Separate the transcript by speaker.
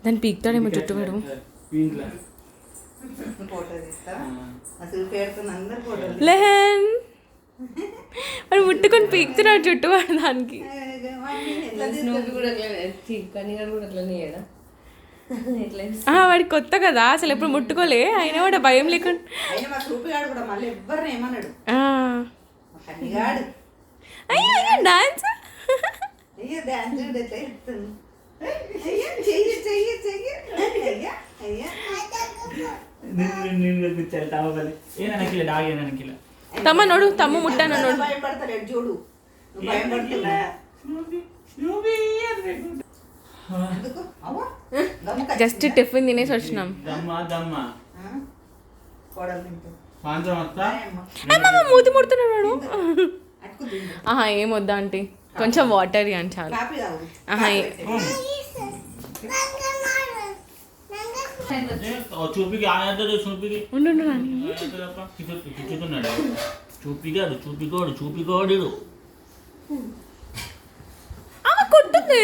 Speaker 1: దాన్ని పీకుతాడేమో జుట్టు వాడు. లెహన్ వాడు ముట్టుకొని పీకుతున్నాడు జుట్టు వాడు దానికి. వాడికి కొత్త కదా, అసలు ఎప్పుడు ముట్టుకోలే, అయినా వాడు భయం లేకుండా. డాన్స్ తమ్మ నోడు, తమ్ము ముట్టాను నోడు.
Speaker 2: చూడు
Speaker 1: జస్ట్ టిఫిన్ తినేసి వచ్చినాం. మూతి ముడుతున్నాడు. ఆహా ఏం వద్దా ఆంటీ, కొంచెం వాటర్ అని చాలు. ఆహా కొట్టుంది.